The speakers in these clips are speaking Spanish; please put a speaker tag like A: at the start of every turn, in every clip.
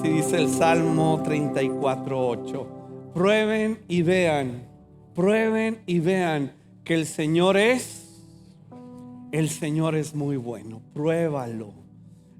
A: Así dice el Salmo 34:8. Prueben y vean que el Señor es muy bueno. Pruébalo.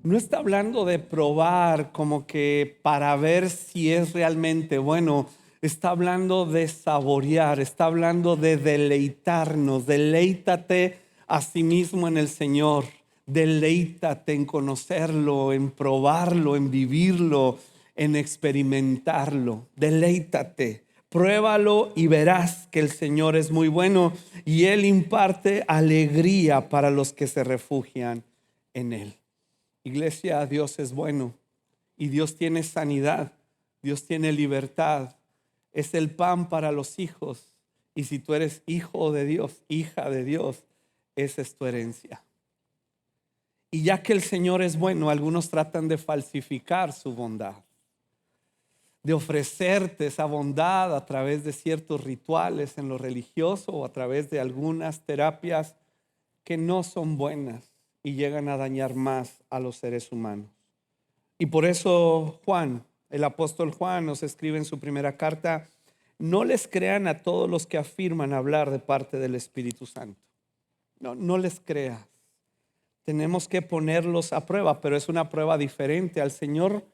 A: No está hablando de probar como que para ver si es realmente bueno. Está hablando de saborear, está hablando de deleitarnos. Deleítate a sí mismo en el Señor. Deleítate en conocerlo, en probarlo, en vivirlo, en experimentarlo. Deleítate. Pruébalo y verás que el Señor es muy bueno y Él imparte alegría para los que se refugian en Él. Iglesia, Dios es bueno y Dios tiene sanidad, Dios tiene libertad, es el pan para los hijos. Y si tú eres hijo de Dios, hija de Dios, esa es tu herencia. Y ya que el Señor es bueno, algunos tratan de falsificar su bondad, de ofrecerte esa bondad a través de ciertos rituales en lo religioso o a través de algunas terapias que no son buenas y llegan a dañar más a los seres humanos. Y por eso Juan, el apóstol Juan, nos escribe en su primera carta: no les crean a todos los que afirman hablar de parte del Espíritu Santo. No les creas. Tenemos que ponerlos a prueba, pero es una prueba diferente. Al Señor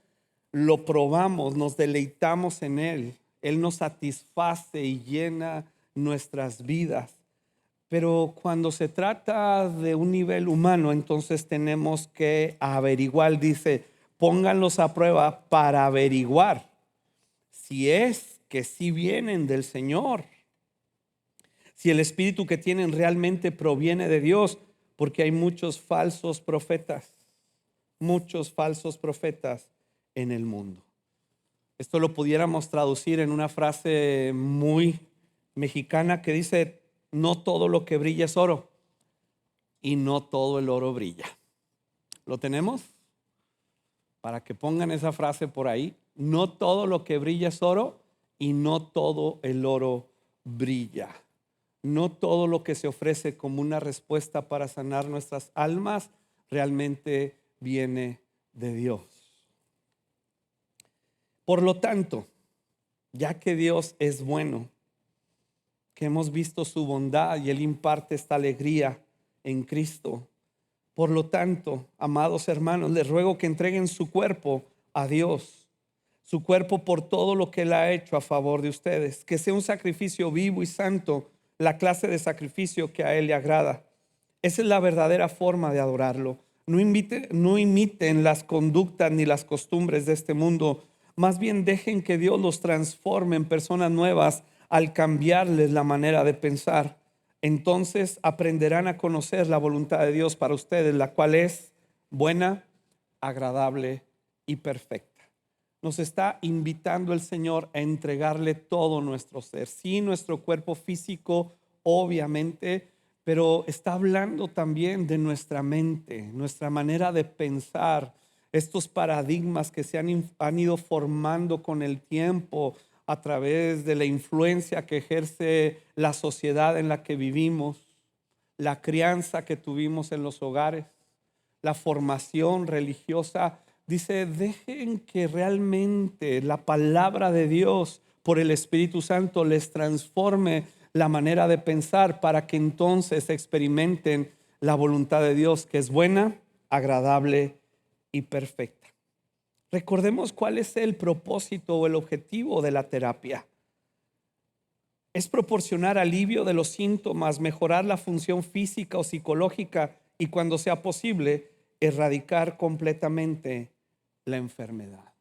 A: lo probamos, nos deleitamos en Él. Él nos satisface y llena nuestras vidas. Pero cuando se trata de un nivel humano, entonces tenemos que averiguar. Dice, pónganlos a prueba para averiguar si es que sí vienen del Señor, si el espíritu que tienen realmente proviene de Dios, porque hay muchos falsos profetas en el mundo. Esto lo pudiéramos traducir en una frase muy mexicana que dice: no todo lo que brilla es oro y no todo el oro brilla. ¿Lo tenemos? Para que pongan esa frase por ahí. No todo lo que brilla es oro y no todo el oro brilla. No todo lo que se ofrece como una respuesta para sanar nuestras almas realmente viene de Dios. Por lo tanto, ya que Dios es bueno, que hemos visto su bondad y Él imparte esta alegría en Cristo, por lo tanto, amados hermanos, les ruego que entreguen su cuerpo a Dios, su cuerpo por todo lo que Él ha hecho a favor de ustedes, que sea un sacrificio vivo y santo, la clase de sacrificio que a Él le agrada. Esa es la verdadera forma de adorarlo. No imiten las conductas ni las costumbres de este mundo. Más bien dejen que Dios los transforme en personas nuevas al cambiarles la manera de pensar. Entonces aprenderán a conocer la voluntad de Dios para ustedes, la cual es buena, agradable y perfecta. Nos está invitando el Señor a entregarle todo nuestro ser. Sí, nuestro cuerpo físico, obviamente, pero está hablando también de nuestra mente, nuestra manera de pensar, estos paradigmas que se han ido formando con el tiempo a través de la influencia que ejerce la sociedad en la que vivimos, la crianza que tuvimos en los hogares, la formación religiosa. Dice, dejen que realmente la palabra de Dios por el Espíritu Santo les transforme la manera de pensar para que entonces experimenten la voluntad de Dios, que es buena, agradable y perfecta. Recordemos cuál es el propósito o el objetivo de la terapia. Es proporcionar alivio de los síntomas, mejorar la función física o psicológica y, cuando sea posible, erradicar completamente la enfermedad.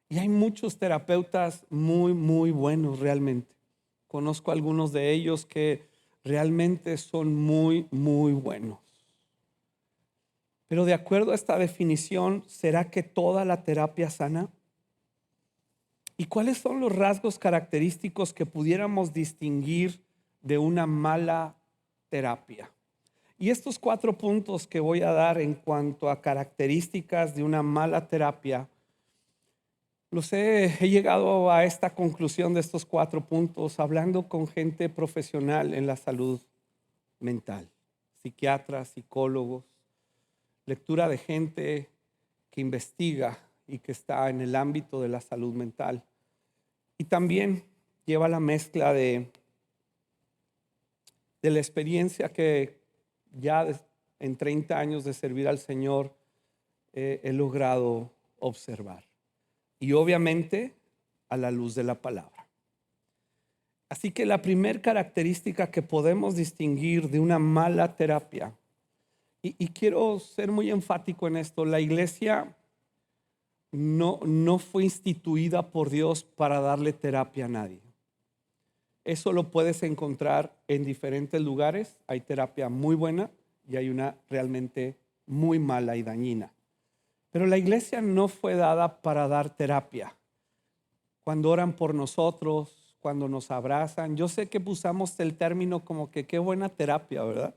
A: Y hay muchos terapeutas muy buenos realmente. Conozco algunos de ellos que realmente son muy buenos. Pero de acuerdo a esta definición, ¿será que toda la terapia sana? ¿Y cuáles son los rasgos característicos que pudiéramos distinguir de una mala terapia? Y estos 4 puntos que voy a dar en cuanto a características de una mala terapia, he llegado a esta conclusión de estos 4 puntos hablando con gente profesional en la salud mental, psiquiatras, psicólogos, lectura de gente que investiga y que está en el ámbito de la salud mental. Y también lleva la mezcla de la experiencia que ya en 30 años de servir al Señor he logrado observar. Y obviamente a la luz de la palabra. Así que la primera característica que podemos distinguir de una mala terapia, y quiero ser muy enfático en esto, la iglesia no fue instituida por Dios para darle terapia a nadie. Eso lo puedes encontrar en diferentes lugares. Hay terapia muy buena y hay una realmente muy mala y dañina. Pero la iglesia no fue dada para dar terapia. Cuando oran por nosotros, cuando nos abrazan, yo sé que usamos el término como que qué buena terapia, ¿verdad?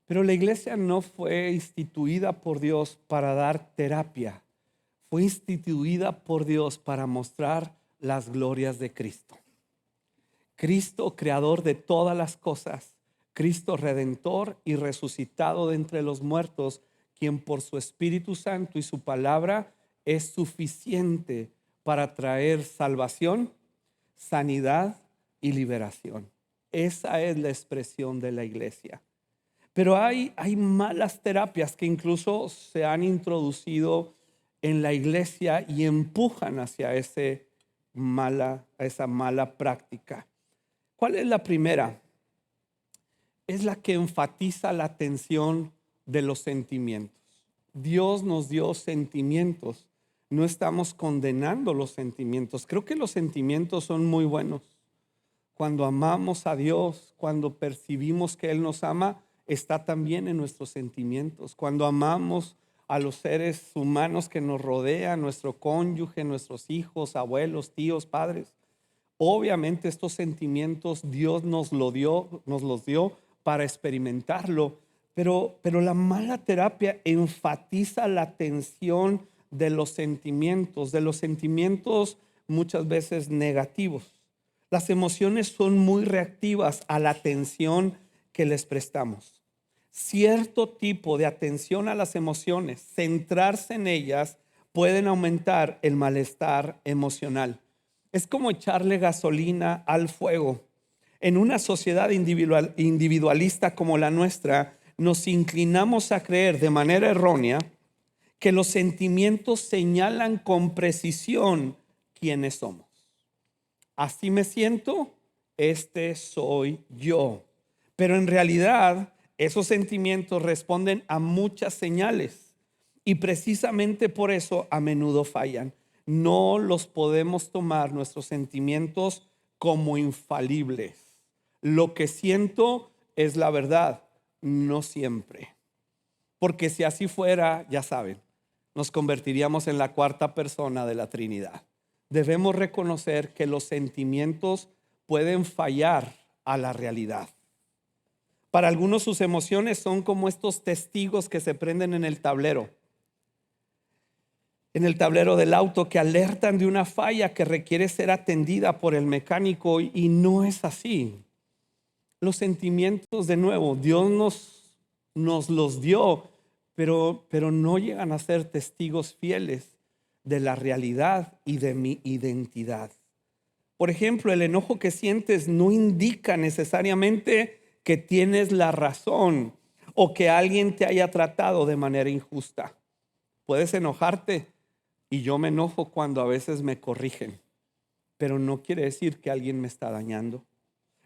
A: Pero la iglesia no fue instituida por Dios para dar terapia. Fue instituida por Dios para mostrar las glorias de Cristo. Cristo, creador de todas las cosas, Cristo redentor y resucitado de entre los muertos, quien por su Espíritu Santo y su palabra es suficiente para traer salvación, sanidad y liberación. Esa es la expresión de la iglesia. Pero hay malas terapias que incluso se han introducido en la iglesia y empujan hacia esa mala práctica. ¿Cuál es la primera? Es la que enfatiza la atención de los sentimientos. Dios nos dio sentimientos. No estamos condenando los sentimientos. Creo que los sentimientos son muy buenos. Cuando amamos a Dios, cuando percibimos que Él nos ama, está también en nuestros sentimientos. Cuando amamos a los seres humanos que nos rodean, nuestro cónyuge, nuestros hijos, abuelos, tíos, padres, obviamente estos sentimientos Dios nos los dio para experimentarlo, pero la mala terapia enfatiza la atención de los sentimientos muchas veces negativos. Las emociones son muy reactivas a la atención que les prestamos. Cierto tipo de atención a las emociones, centrarse en ellas, pueden aumentar el malestar emocional. Es como echarle gasolina al fuego. En una sociedad individualista como la nuestra, nos inclinamos a creer de manera errónea que los sentimientos señalan con precisión quiénes somos. Así me siento, este soy yo. Pero en realidad, esos sentimientos responden a muchas señales y precisamente por eso a menudo fallan. No los podemos tomar nuestros sentimientos como infalibles. Lo que siento es la verdad, no siempre. Porque si así fuera, ya saben, nos convertiríamos en la cuarta persona de la Trinidad. Debemos reconocer que los sentimientos pueden fallar a la realidad. Para algunos sus emociones son como estos testigos que se prenden en el tablero del auto, que alertan de una falla que requiere ser atendida por el mecánico, y no es así. Los sentimientos, de nuevo, Dios nos los dio, pero no llegan a ser testigos fieles de la realidad y de mi identidad. Por ejemplo, el enojo que sientes no indica necesariamente que tienes la razón o que alguien te haya tratado de manera injusta. Puedes enojarte, y yo me enojo cuando a veces me corrigen, pero no quiere decir que alguien me está dañando.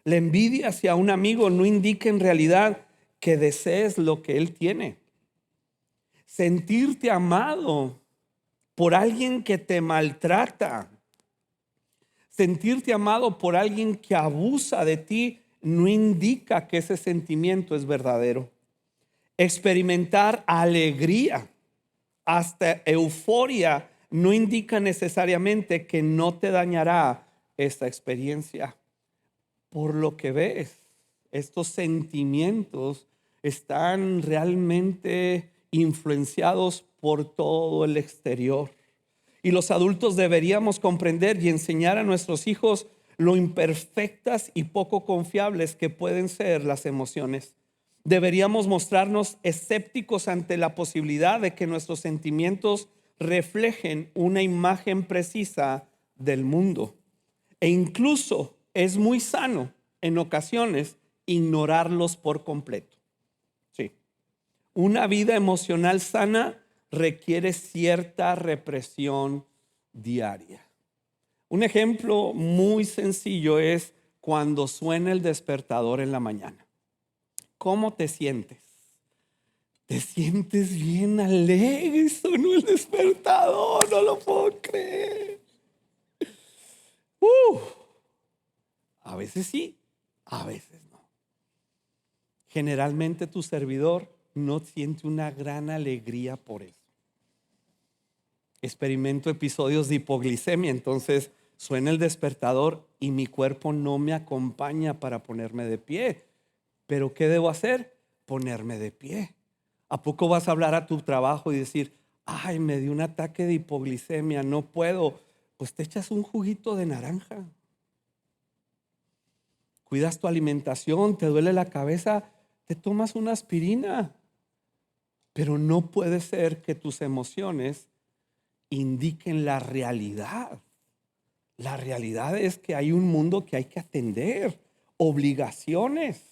A: La envidia hacia un amigo no indica en realidad que desees lo que él tiene. Sentirte amado por alguien que te maltrata, sentirte amado por alguien que abusa de ti, no indica que ese sentimiento es verdadero. Experimentar alegría, hasta euforia, no indica necesariamente que no te dañará esta experiencia. Por lo que ves, estos sentimientos están realmente influenciados por todo el exterior. Y los adultos deberíamos comprender y enseñar a nuestros hijos lo imperfectas y poco confiables que pueden ser las emociones. Deberíamos mostrarnos escépticos ante la posibilidad de que nuestros sentimientos reflejen una imagen precisa del mundo. E incluso es muy sano en ocasiones ignorarlos por completo. Sí. Una vida emocional sana requiere cierta represión diaria. Un ejemplo muy sencillo es cuando suena el despertador en la mañana. ¿Cómo te sientes? ¿Te sientes bien alegre? Sonó el despertador, no lo puedo creer. A veces sí, a veces no. Generalmente tu servidor no siente una gran alegría por eso. Experimento episodios de hipoglicemia, entonces suena el despertador y mi cuerpo no me acompaña para ponerme de pie. ¿Pero qué debo hacer? Ponerme de pie. ¿A poco vas a hablar a tu trabajo y decir, ay, me dio un ataque de hipoglicemia, no puedo? Pues te echas un juguito de naranja. Cuidas tu alimentación, te duele la cabeza, te tomas una aspirina. Pero no puede ser que tus emociones indiquen la realidad. La realidad es que hay un mundo que hay que atender, obligaciones.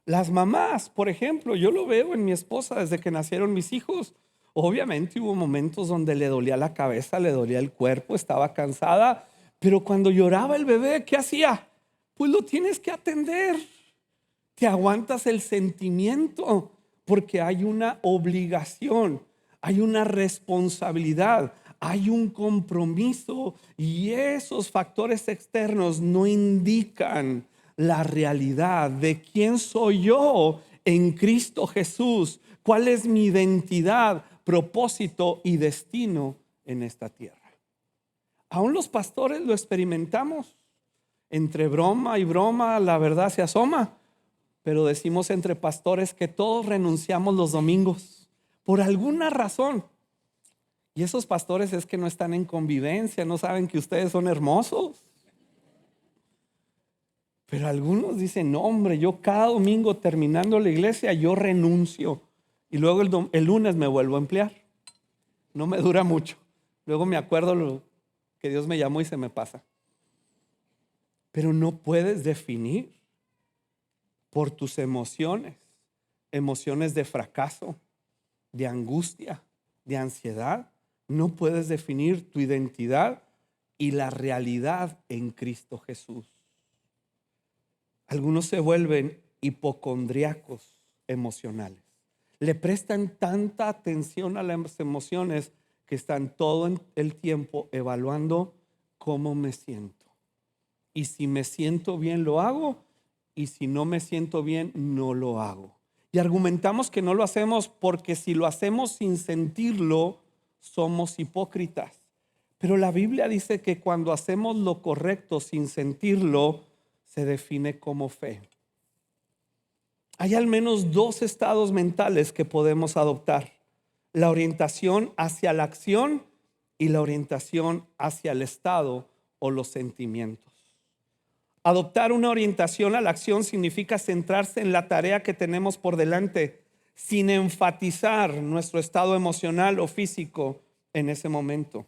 A: Las mamás, por ejemplo, yo lo veo en mi esposa desde que nacieron mis hijos. Obviamente hubo momentos donde le dolía la cabeza, le dolía el cuerpo, estaba cansada, pero cuando lloraba el bebé, ¿qué hacía? Pues lo tienes que atender. Te aguantas el sentimiento porque hay una obligación, hay una responsabilidad, hay un compromiso y esos factores externos no indican la realidad de quién soy yo en Cristo Jesús, cuál es mi identidad, propósito y destino en esta tierra. Aún los pastores lo experimentamos. Entre broma y broma la verdad se asoma. Pero decimos entre pastores que todos renunciamos los domingos por alguna razón. Y esos pastores es que no están en convivencia, no saben que ustedes son hermosos. Pero algunos dicen, no hombre, yo cada domingo terminando la iglesia, yo renuncio. Y luego el lunes me vuelvo a emplear. No me dura mucho. Luego me acuerdo lo que Dios me llamó y se me pasa. Pero no puedes definir por tus emociones, emociones de fracaso, de angustia, de ansiedad. No puedes definir tu identidad y la realidad en Cristo Jesús. Algunos se vuelven hipocondríacos emocionales. Le prestan tanta atención a las emociones que están todo el tiempo evaluando cómo me siento. Y si me siento bien, lo hago. Y si no me siento bien, no lo hago. Y argumentamos que no lo hacemos porque si lo hacemos sin sentirlo, somos hipócritas. Pero la Biblia dice que cuando hacemos lo correcto sin sentirlo, se define como fe. Hay al menos dos estados mentales que podemos adoptar: la orientación hacia la acción y la orientación hacia el estado o los sentimientos. Adoptar una orientación a la acción significa centrarse en la tarea que tenemos por delante, sin enfatizar nuestro estado emocional o físico en ese momento.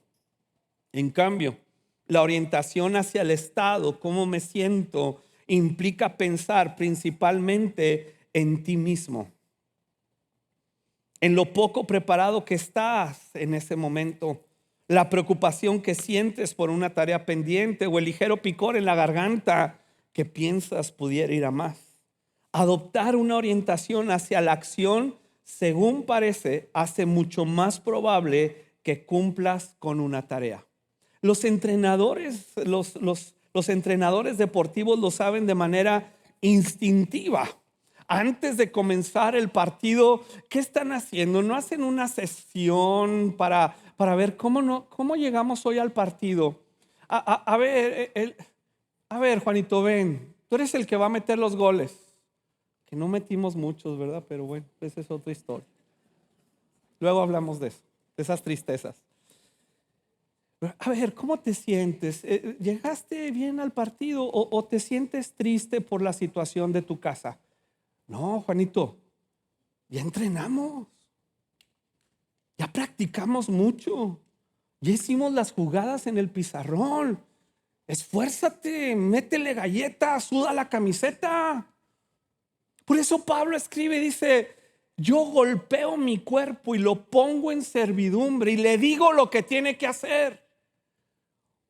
A: En cambio, la orientación hacia el estado, cómo me siento, implica pensar principalmente en ti mismo, en lo poco preparado que estás en ese momento, la preocupación que sientes por una tarea pendiente o el ligero picor en la garganta que piensas pudiera ir a más. Adoptar una orientación hacia la acción, según parece, hace mucho más probable que cumplas con una tarea. Los entrenadores, los entrenadores deportivos lo saben de manera instintiva. Antes de comenzar el partido, ¿qué están haciendo? No hacen una sesión para ver cómo llegamos hoy al partido. A ver, Juanito, ven, tú eres el que va a meter los goles. Que no metimos muchos, ¿verdad? Pero bueno, esa es otra historia. Luego hablamos de eso, de esas tristezas. A ver, ¿cómo te sientes? ¿Llegaste bien al partido o te sientes triste por la situación de tu casa? No, Juanito, ya entrenamos. Ya practicamos mucho. Ya hicimos las jugadas en el pizarrón. Esfuérzate, métele galletas, suda la camiseta. Por eso Pablo escribe y dice: yo golpeo mi cuerpo y lo pongo en servidumbre y le digo lo que tiene que hacer.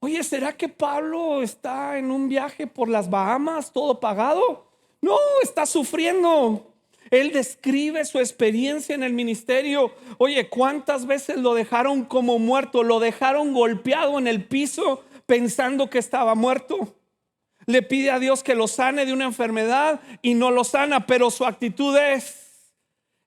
A: Oye, ¿será que Pablo está en un viaje por las Bahamas, todo pagado? No, está sufriendo. Él describe su experiencia en el ministerio. Oye, ¿cuántas veces lo dejaron como muerto? Lo dejaron golpeado en el piso pensando que estaba muerto. Le pide a Dios que lo sane de una enfermedad y no lo sana, pero su actitud es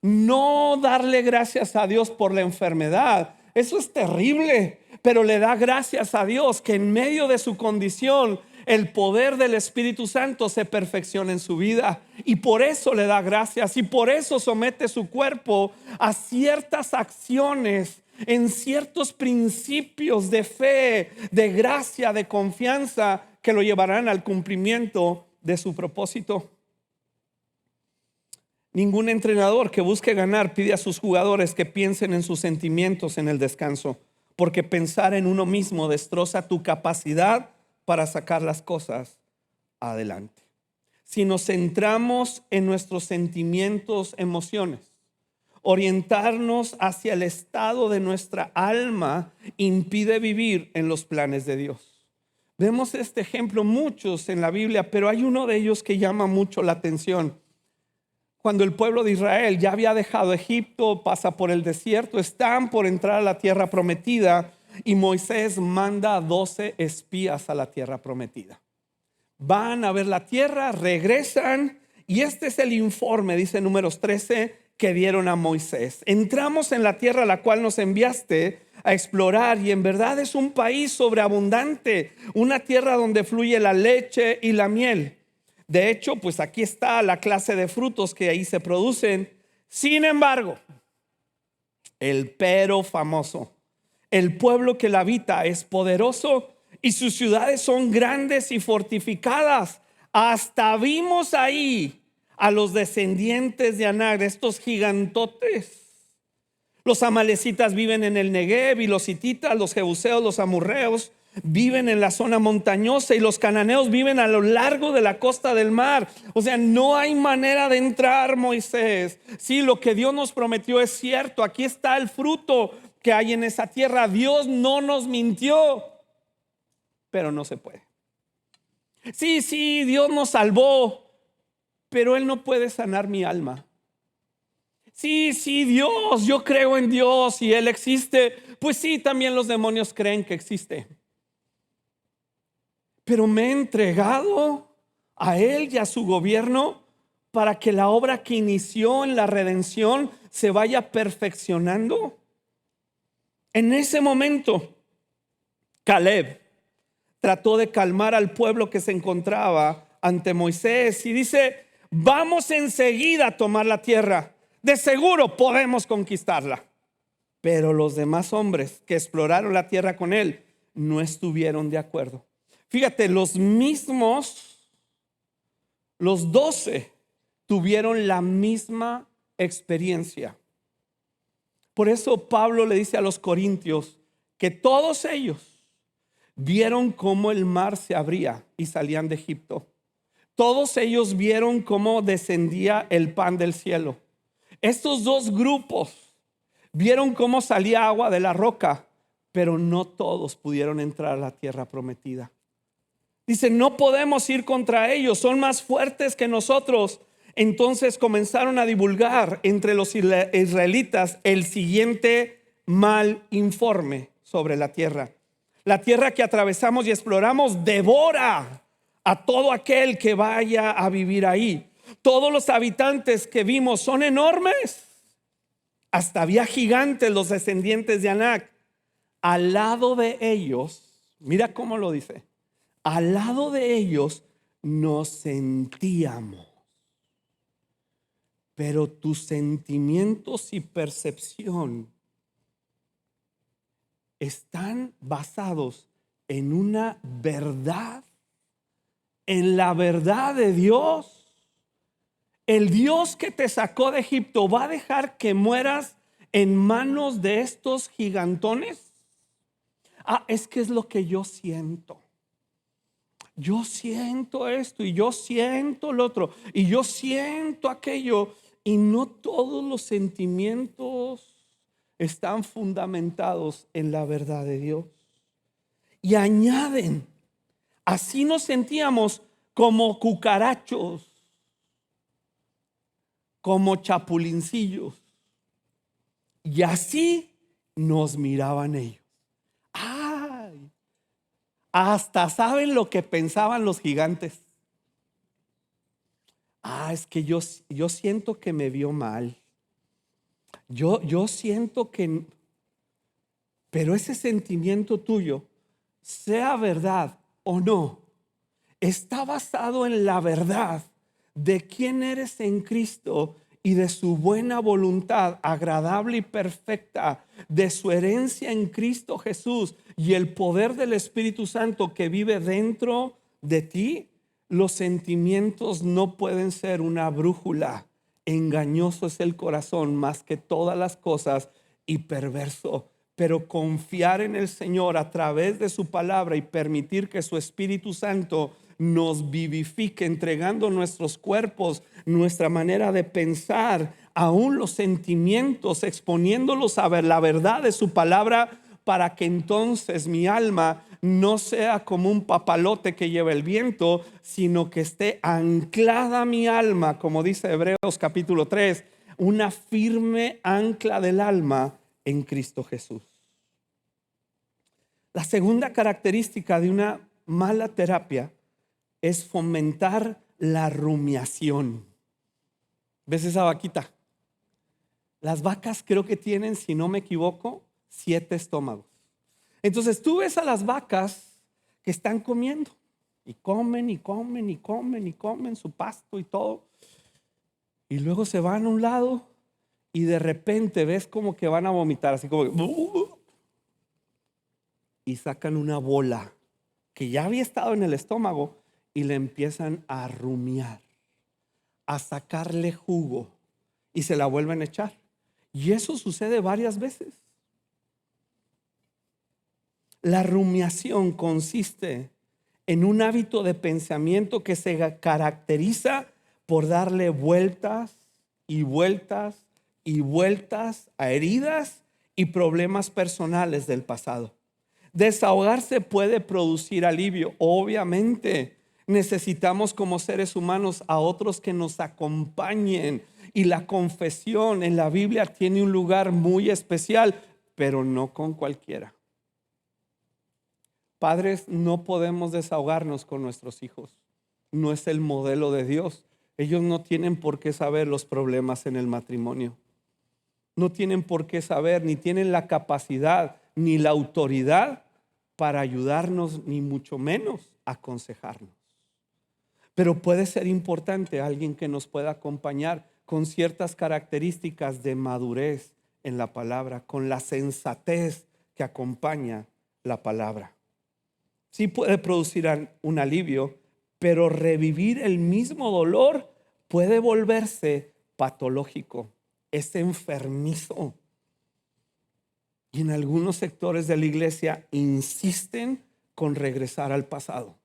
A: no darle gracias a Dios por la enfermedad. Eso es terrible, pero le da gracias a Dios que en medio de su condición el poder del Espíritu Santo se perfecciona en su vida, y por eso le da gracias y por eso somete su cuerpo a ciertas acciones en ciertos principios de fe, de gracia, de confianza que lo llevarán al cumplimiento de su propósito. Ningún entrenador que busque ganar pide a sus jugadores que piensen en sus sentimientos en el descanso, porque pensar en uno mismo destroza tu capacidad para sacar las cosas adelante. Si nos centramos en nuestros sentimientos, emociones, orientarnos hacia el estado de nuestra alma impide vivir en los planes de Dios. Vemos este ejemplo muchos en la Biblia, pero hay uno de ellos que llama mucho la atención. Cuando el pueblo de Israel ya había dejado Egipto, pasa por el desierto, están por entrar a la tierra prometida, y Moisés manda a 12 espías a la tierra prometida. Van a ver la tierra, regresan, y este es el informe, dice Números 13, que dieron a Moisés. Entramos en la tierra a la cual nos enviaste a explorar, y en verdad es un país sobreabundante, una tierra donde fluye la leche y la miel. De hecho, pues aquí está la clase de frutos que ahí se producen. Sin embargo, el pero famoso: el pueblo que la habita es poderoso y sus ciudades son grandes y fortificadas. Hasta vimos ahí a los descendientes de Anak, estos gigantotes. Los amalecitas viven en el Negev, y los hititas, los jebuseos, los amorreos viven en la zona montañosa, y los cananeos viven a lo largo de la costa del mar. O sea, no hay manera de entrar, Moisés. Sí, lo que Dios nos prometió es cierto. Aquí está el fruto que hay en esa tierra. Dios no nos mintió, pero no se puede. Sí, Dios nos salvó, pero Él no puede sanar mi alma. Sí, Dios, yo creo en Dios y Él existe. Pues sí, también los demonios creen que existe. Pero me he entregado a Él y a su gobierno para que la obra que inició en la redención se vaya perfeccionando. En ese momento, Caleb trató de calmar al pueblo que se encontraba ante Moisés y dice: vamos enseguida a tomar la tierra, de seguro podemos conquistarla. Pero los demás hombres que exploraron la tierra con él no estuvieron de acuerdo. Fíjate, los 12 tuvieron la misma experiencia. Por eso Pablo le dice a los corintios que todos ellos vieron cómo el mar se abría y salían de Egipto. Todos ellos vieron cómo descendía el pan del cielo. Estos dos grupos vieron cómo salía agua de la roca, pero no todos pudieron entrar a la tierra prometida. Dice: no podemos ir contra ellos, son más fuertes que nosotros. Entonces comenzaron a divulgar entre los israelitas el siguiente mal informe sobre la tierra: la tierra que atravesamos y exploramos devora a todo aquel que vaya a vivir ahí. Todos los habitantes que vimos son enormes. Hasta había gigantes, los descendientes de Anak. Al lado de ellos, mira cómo lo dice: al lado de ellos nos sentíamos. Pero tus sentimientos y percepción están basados en una verdad, en la verdad de Dios. El Dios que te sacó de Egipto va a dejar que mueras en manos de estos gigantones? Es que es lo que yo siento. Yo siento esto y yo siento lo otro y yo siento aquello, y no todos los sentimientos están fundamentados en la verdad de Dios. Y añaden, así nos sentíamos como cucarachos, como chapulincillos, y así nos miraban ellos. Ay, hasta saben lo que pensaban los gigantes. Es que yo siento que me vio mal. Yo siento que, pero ese sentimiento tuyo, sea verdad o no, está basado en la verdad de quién eres en Cristo y de su buena voluntad agradable y perfecta, de su herencia en Cristo Jesús y el poder del Espíritu Santo que vive dentro de ti. Los sentimientos no pueden ser una brújula. Engañoso es el corazón más que todas las cosas y perverso. Pero confiar en el Señor a través de su palabra y permitir que su Espíritu Santo nos vivifique, entregando nuestros cuerpos, nuestra manera de pensar, aún los sentimientos, exponiéndolos a ver la verdad de su palabra, para que entonces mi alma no sea como un papalote que lleva el viento, sino que esté anclada mi alma, como dice Hebreos capítulo 3, una firme ancla del alma en Cristo Jesús. La segunda característica de una mala terapia es fomentar la rumiación. ¿Ves esa vaquita? Las vacas creo que tienen, si no me equivoco, 7 estómagos. Entonces tú ves a las vacas que están comiendo y comen y comen y comen y comen su pasto y todo, y luego se van a un lado y de repente ves como que van a vomitar, así como y sacan una bola que ya había estado en el estómago y le empiezan a rumiar, a sacarle jugo, y se la vuelven a echar. Y eso sucede varias veces. La rumiación consiste en un hábito de pensamiento que se caracteriza por darle vueltas y vueltas y vueltas a heridas y problemas personales del pasado. Desahogarse puede producir alivio. Obviamente necesitamos como seres humanos a otros que nos acompañen, y la confesión en la Biblia tiene un lugar muy especial, pero no con cualquiera. Padres, no podemos desahogarnos con nuestros hijos. No es el modelo de Dios. Ellos no tienen por qué saber los problemas en el matrimonio. No tienen por qué saber, ni tienen la capacidad, ni la autoridad para ayudarnos, ni mucho menos aconsejarnos. Pero puede ser importante alguien que nos pueda acompañar con ciertas características de madurez en la palabra, con la sensatez que acompaña la palabra. Sí puede producir un alivio, pero revivir el mismo dolor puede volverse patológico, es enfermizo. Y en algunos sectores de la iglesia insisten con regresar al pasado.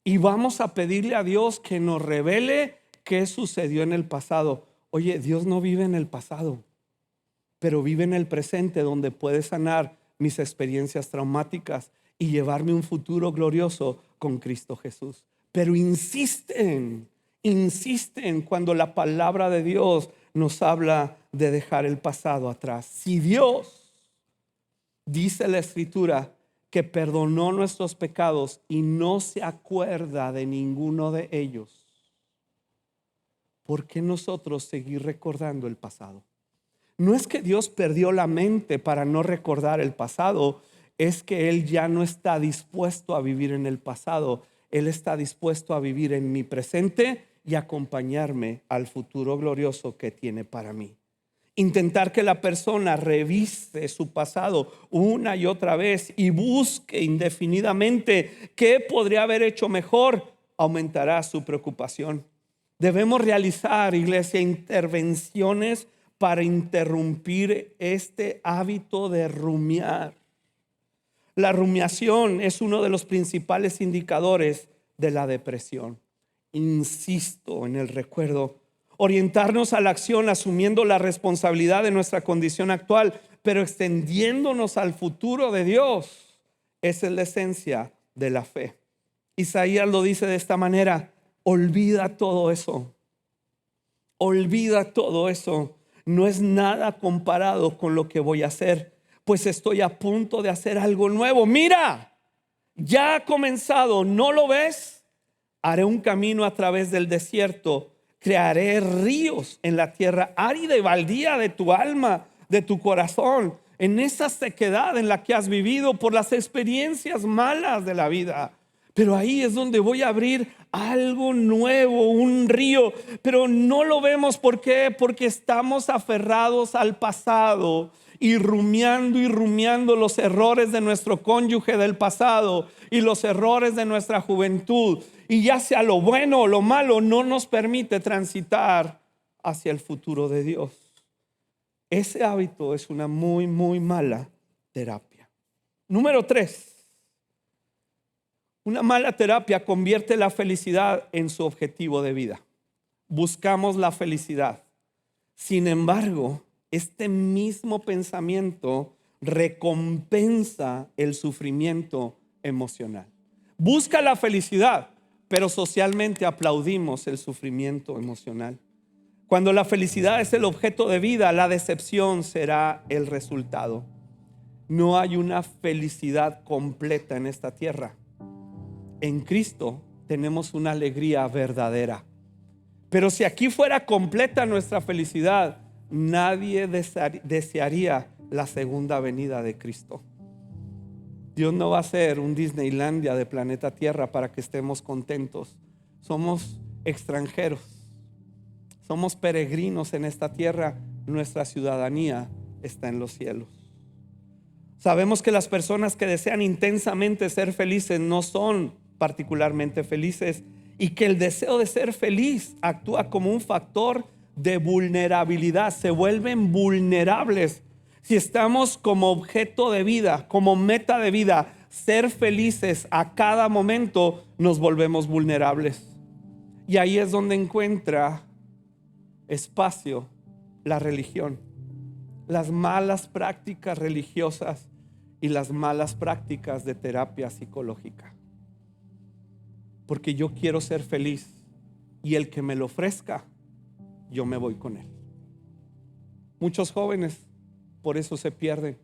A: Y vamos a pedirle a Dios que nos revele qué sucedió en el pasado. Oye, Dios no vive en el pasado, pero vive en el presente, donde puede sanar mis experiencias traumáticas y llevarme un futuro glorioso con Cristo Jesús. Pero insisten cuando la palabra de Dios nos habla de dejar el pasado atrás. Si Dios, dice la Escritura, que perdonó nuestros pecados y no se acuerda de ninguno de ellos, ¿por qué nosotros seguir recordando el pasado? No es que Dios perdió la mente para no recordar el pasado, es que Él ya no está dispuesto a vivir en el pasado. Él está dispuesto a vivir en mi presente y acompañarme al futuro glorioso que tiene para mí. Intentar que la persona revise su pasado una y otra vez y busque indefinidamente qué podría haber hecho mejor, aumentará su preocupación. Debemos realizar, iglesia, intervenciones para interrumpir este hábito de rumiar. La rumiación es uno de los principales indicadores de la depresión. Insisto en el recuerdo, orientarnos a la acción asumiendo la responsabilidad de nuestra condición actual, pero extendiéndonos al futuro de Dios. Esa es la esencia de la fe. Isaías lo dice de esta manera: olvida todo eso. Olvida todo eso. No es nada comparado con lo que voy a hacer, pues estoy a punto de hacer algo nuevo. Mira, ya ha comenzado, ¿no lo ves? Haré un camino a través del desierto. Crearé ríos en la tierra árida y baldía de tu alma, de tu corazón, en esa sequedad en la que has vivido por las experiencias malas de la vida. Pero ahí es donde voy a abrir algo nuevo, un río. Pero no lo vemos. ¿Por qué? Porque estamos aferrados al pasado y rumiando los errores de nuestro cónyuge del pasado y los errores de nuestra juventud. Y ya sea lo bueno o lo malo, no nos permite transitar hacia el futuro de Dios. Ese hábito es una muy, muy mala terapia. Número 3. Una mala terapia convierte la felicidad en su objetivo de vida. Buscamos la felicidad. Sin embargo, este mismo pensamiento recompensa el sufrimiento emocional. Busca la felicidad, pero socialmente aplaudimos el sufrimiento emocional. Cuando la felicidad es el objeto de vida, la decepción será el resultado. No hay una felicidad completa en esta tierra. En Cristo tenemos una alegría verdadera. Pero si aquí fuera completa nuestra felicidad, nadie desearía la segunda venida de Cristo. Dios no va a ser un Disneylandia de planeta Tierra para que estemos contentos. Somos extranjeros, somos peregrinos en esta tierra. Nuestra ciudadanía está en los cielos. Sabemos que las personas que desean intensamente ser felices no son particularmente felices, y que el deseo de ser feliz actúa como un factor de vulnerabilidad. Se vuelven vulnerables. Si estamos como objeto de vida, como meta de vida, ser felices a cada momento, nos volvemos vulnerables. Y ahí es donde encuentra espacio la religión, las malas prácticas religiosas y las malas prácticas de terapia psicológica. Porque yo quiero ser feliz y el que me lo ofrezca, yo me voy con él. Muchos jóvenes por eso se pierden,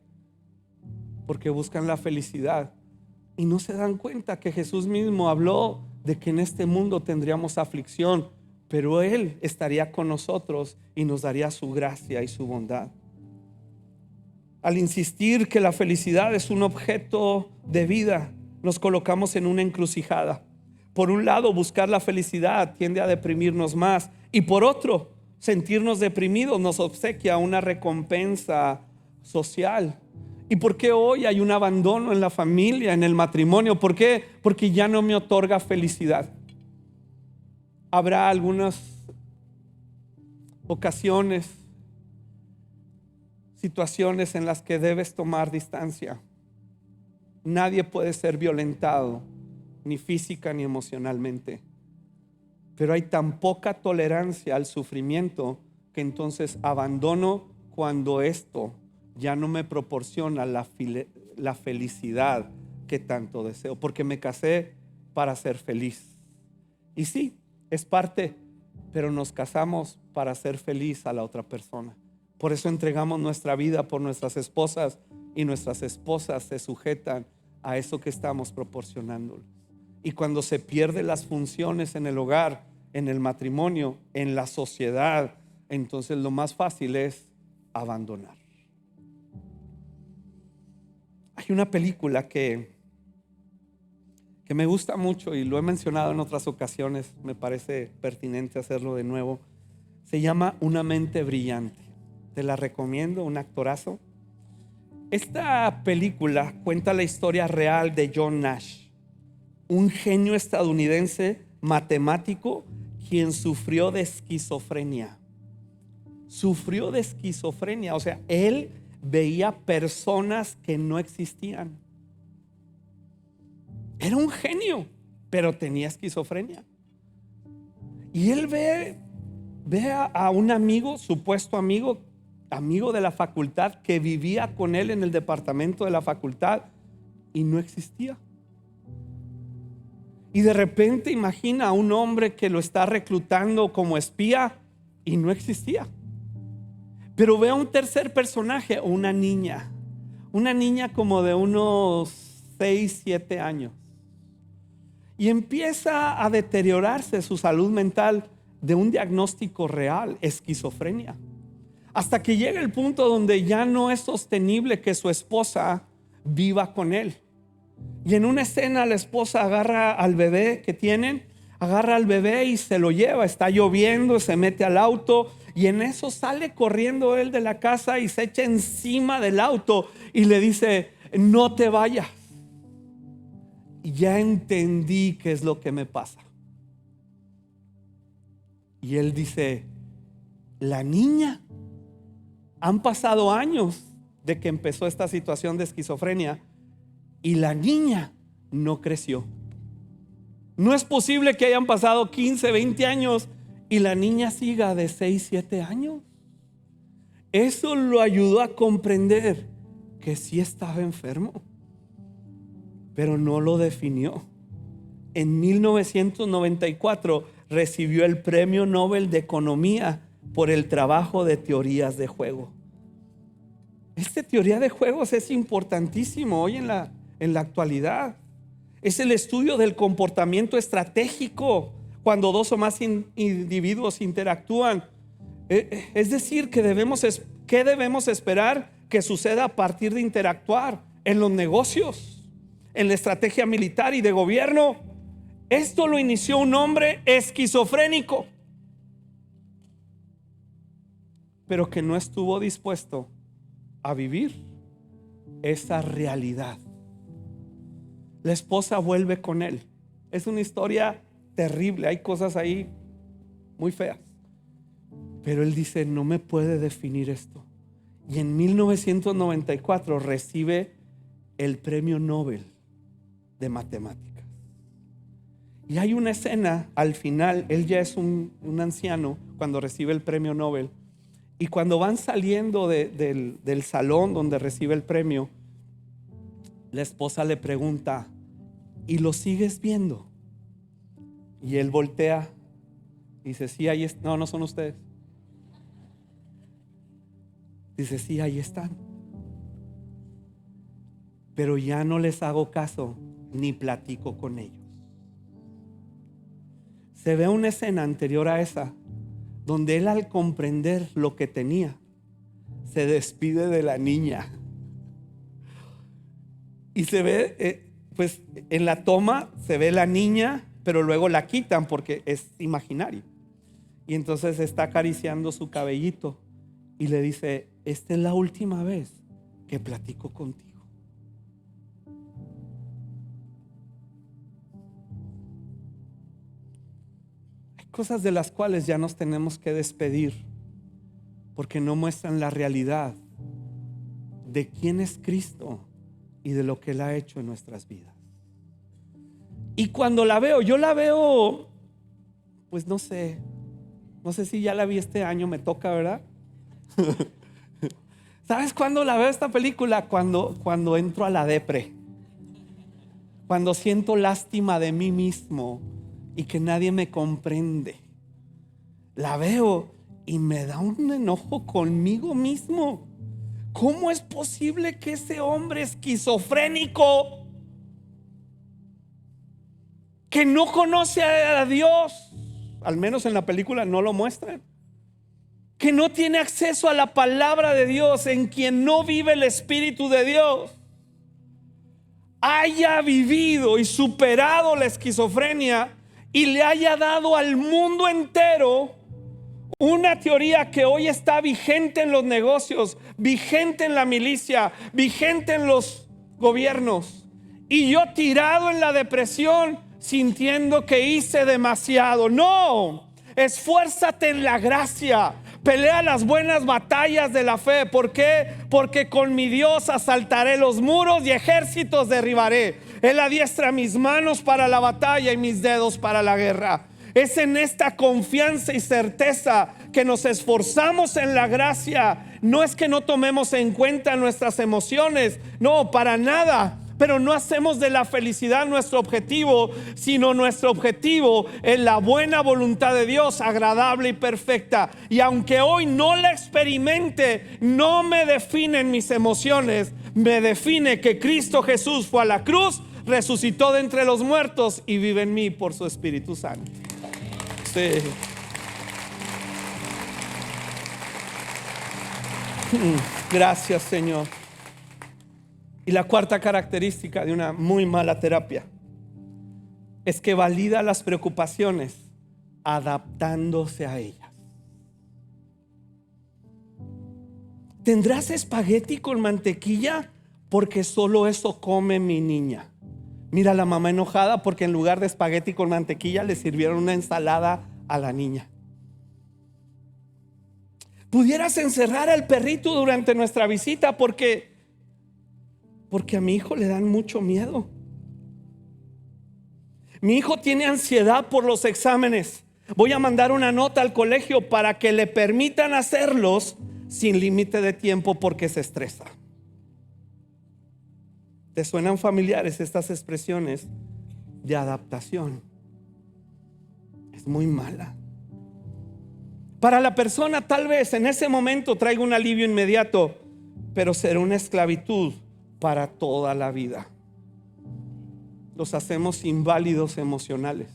A: porque buscan la felicidad y no se dan cuenta que Jesús mismo habló de que en este mundo tendríamos aflicción, pero Él estaría con nosotros y nos daría su gracia y su bondad. Al insistir que la felicidad es un objeto de vida, nos colocamos en una encrucijada. Por un lado, buscar la felicidad tiende a deprimirnos más, y por otro, sentirnos deprimidos nos obsequia una recompensa social. ¿Y por qué hoy hay un abandono en la familia, en el matrimonio? ¿Por qué? Porque ya no me otorga felicidad. Habrá algunas ocasiones, situaciones en las que debes tomar distancia. Nadie puede ser violentado, ni física ni emocionalmente. Pero hay tan poca tolerancia al sufrimiento que entonces abandono cuando esto ya no me proporciona la felicidad que tanto deseo, porque me casé para ser feliz. Y sí, es parte, pero nos casamos para ser feliz a la otra persona. Por eso entregamos nuestra vida por nuestras esposas, y nuestras esposas se sujetan a eso que estamos proporcionándoles. Y cuando se pierden las funciones en el hogar, en el matrimonio, en la sociedad, entonces lo más fácil es abandonar. Hay una película que me gusta mucho y lo he mencionado en otras ocasiones, me parece pertinente hacerlo de nuevo. Se llama Una mente brillante. Te la recomiendo, un actorazo. Esta película cuenta la historia real de John Nash, un genio estadounidense matemático quien sufrió de esquizofrenia. sufrió de esquizofrenia. O sea, él veía personas que no existían. Era un genio, pero tenía esquizofrenia. Y él ve a un amigo, supuesto amigo de la facultad, que vivía con él en el departamento de la facultad y no existía. Y de repente imagina a un hombre que lo está reclutando como espía y no existía. Pero ve a un tercer personaje, una niña como de unos 6, 7 años. Y empieza a deteriorarse su salud mental de un diagnóstico real, esquizofrenia. Hasta que llega el punto donde ya no es sostenible que su esposa viva con él. Y en una escena la esposa agarra al bebé que tienen, agarra al bebé y se lo lleva. Está lloviendo, se mete al auto y en eso sale corriendo él de la casa y se echa encima del auto y le dice: no te vayas. Y ya entendí qué es lo que me pasa. Y él dice: la niña, han pasado años de que empezó esta situación de esquizofrenia y la niña no creció. No es posible que hayan pasado 15, 20 años y la niña siga de 6, 7 años. Eso lo ayudó a comprender que sí estaba enfermo, pero no lo definió. En 1994 recibió el Premio Nobel de Economía por el trabajo de teorías de juego. Esta teoría de juegos es importantísimo hoy en la actualidad. Es el estudio del comportamiento estratégico cuando dos o más individuos interactúan. Es decir, ¿qué debemos esperar que suceda a partir de interactuar en los negocios, en la estrategia militar y de gobierno? Esto lo inició un hombre esquizofrénico, pero que no estuvo dispuesto a vivir esa realidad. La esposa vuelve con él. Es una historia terrible, hay cosas ahí muy feas, pero él dice: no me puede definir esto. Y en 1994 recibe el Premio Nobel de Matemáticas. Y hay una escena al final, él ya es un anciano cuando recibe el Premio Nobel. Y cuando van saliendo del salón donde recibe el premio, la esposa le pregunta: ¿y lo sigues viendo? Y él voltea y dice: sí, ahí están. No, no son ustedes. Dice: sí, ahí están. Pero ya no les hago caso ni platico con ellos. Se ve una escena anterior a esa donde él, al comprender lo que tenía, se despide de la niña. Y se ve, pues en la toma se ve la niña, pero luego la quitan porque es imaginario. Y entonces está acariciando su cabellito y le dice: esta es la última vez que platico contigo. Cosas de las cuales ya nos tenemos que despedir porque no muestran la realidad de quién es Cristo y de lo que Él ha hecho en nuestras vidas. Y cuando la veo, yo la veo, pues no sé si ya la vi este año, me toca, ¿verdad? ¿Sabes cuándo la veo esta película? Cuando entro a la depre, cuando siento lástima de mí mismo y que nadie me comprende. La veo y me da un enojo conmigo mismo. ¿Cómo es posible que ese hombre esquizofrénico, que no conoce a Dios, al menos en la película no lo muestran, que no tiene acceso a la palabra de Dios, en quien no vive el Espíritu de Dios, haya vivido y superado la esquizofrenia y le haya dado al mundo entero una teoría que hoy está vigente en los negocios, vigente en la milicia, vigente en los gobiernos? Y yo tirado en la depresión, sintiendo que hice demasiado. No, esfuérzate en la gracia, Pelea las buenas batallas de la fe. ¿Por qué? Porque con mi Dios asaltaré los muros y ejércitos derribaré. Él adiestra mis manos para la batalla y mis dedos para la guerra. Es en esta confianza y certeza que nos esforzamos en la gracia. No es que no tomemos en cuenta nuestras emociones, no, para nada. Pero no hacemos de la felicidad nuestro objetivo, sino nuestro objetivo es la buena voluntad de Dios, agradable y perfecta. Y aunque hoy no la experimente, no me definen mis emociones, me define que Cristo Jesús fue a la cruz, resucitó de entre los muertos y vive en mí por su Espíritu Santo. Sí. Gracias, Señor. Y la cuarta característica de una muy mala terapia es que valida las preocupaciones adaptándose a ellas. ¿Tendrás espagueti con mantequilla? Porque solo eso come mi niña. Mira la mamá enojada porque en lugar de espagueti con mantequilla le sirvieron una ensalada a la niña. Pudieras encerrar al perrito durante nuestra visita porque a mi hijo le dan mucho miedo. Mi hijo tiene ansiedad por los exámenes. Voy a mandar una nota al colegio para que le permitan hacerlos sin límite de tiempo porque se estresa. ¿Te suenan familiares estas expresiones de adaptación? Es muy mala. Para la persona tal vez en ese momento traiga un alivio inmediato, pero será una esclavitud para toda la vida. Los hacemos inválidos emocionales,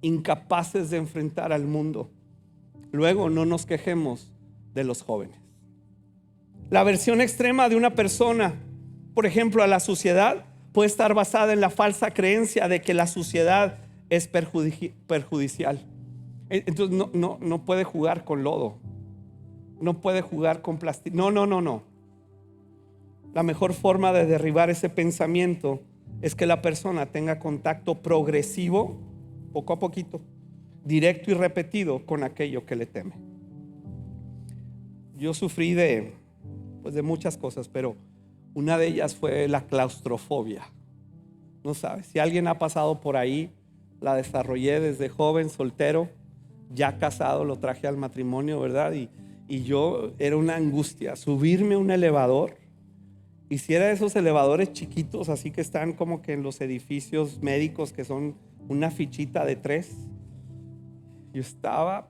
A: incapaces de enfrentar al mundo. Luego no nos quejemos de los jóvenes. La versión extrema de una persona, por ejemplo, a la suciedad, puede estar basada en la falsa creencia de que la suciedad es perjudicial. Entonces no puede jugar con lodo, no puede jugar con plástico. No. La mejor forma de derribar ese pensamiento es que la persona tenga contacto progresivo, poco a poquito, directo y repetido con aquello que le teme. Yo sufrí de muchas cosas, pero una de ellas fue la claustrofobia. No sabes, si alguien ha pasado por ahí, la desarrollé desde joven, soltero, ya casado, lo traje al matrimonio, ¿verdad? Y yo era una angustia subirme a un elevador. Y si era de esos elevadores chiquitos, así que están como que en los edificios médicos, que son una fichita de 3. Yo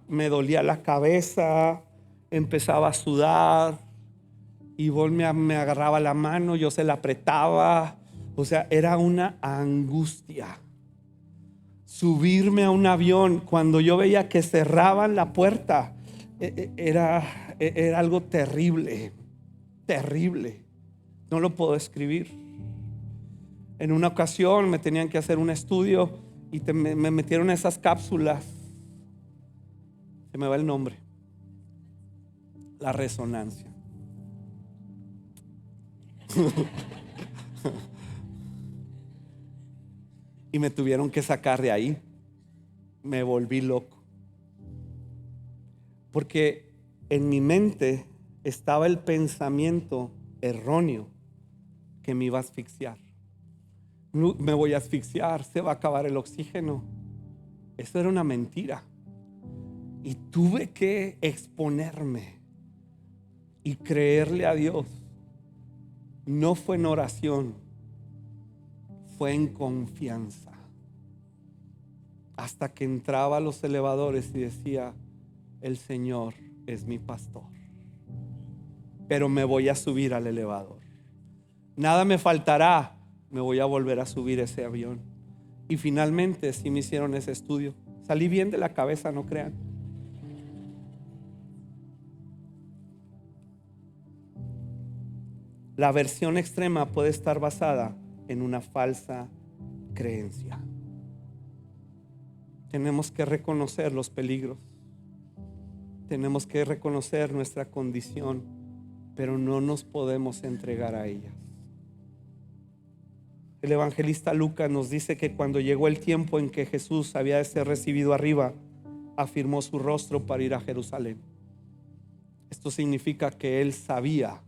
A: me dolía la cabeza, empezaba a sudar, y me agarraba la mano, yo se la apretaba. O sea, era una angustia. Subirme a un avión, cuando yo veía que cerraban la puerta, era algo terrible, terrible. No lo puedo describir. En una ocasión me tenían que hacer un estudio y me metieron esas cápsulas. Se me va el nombre. La resonancia. Y me tuvieron que sacar de ahí. Me volví loco. Porque en mi mente estaba el pensamiento erróneo que me iba a asfixiar. Me voy a asfixiar, se va a acabar el oxígeno. Eso era una mentira. Y tuve que exponerme y creerle a Dios. No fue en oración, fue en confianza. Hasta que entraba a los elevadores y decía: el Señor es mi pastor, pero me voy a subir al elevador. Nada me faltará, me voy a volver a subir ese avión. Y finalmente sí me hicieron ese estudio. Salí bien de la cabeza, no crean. La versión extrema puede estar basada en una falsa creencia. Tenemos que reconocer los peligros. Tenemos que reconocer nuestra condición, pero no nos podemos entregar a ellas. El evangelista Lucas nos dice que cuando llegó el tiempo en que Jesús había de ser recibido arriba, afirmó su rostro para ir a Jerusalén. Esto significa que él sabía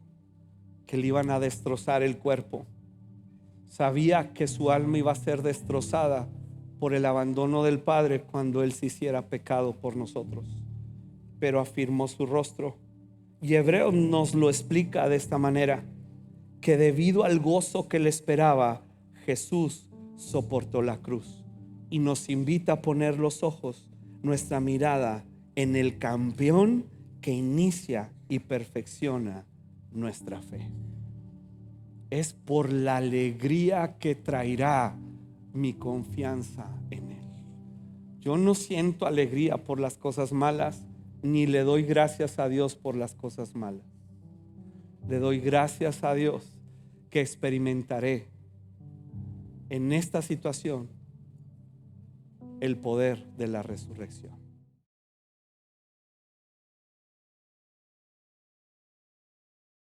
A: que le iban a destrozar el cuerpo. Sabía que su alma iba a ser destrozada por el abandono del Padre cuando él se hiciera pecado por nosotros. Pero afirmó su rostro. Y Hebreos nos lo explica de esta manera: que debido al gozo que le esperaba, Jesús soportó la cruz. Y nos invita a poner los ojos, nuestra mirada en el campeón que inicia y perfecciona nuestra fe. Es por la alegría que traerá mi confianza en Él. Yo no siento alegría por las cosas malas, ni le doy gracias a Dios por las cosas malas. Le doy gracias a Dios que experimentaré en esta situación el poder de la resurrección.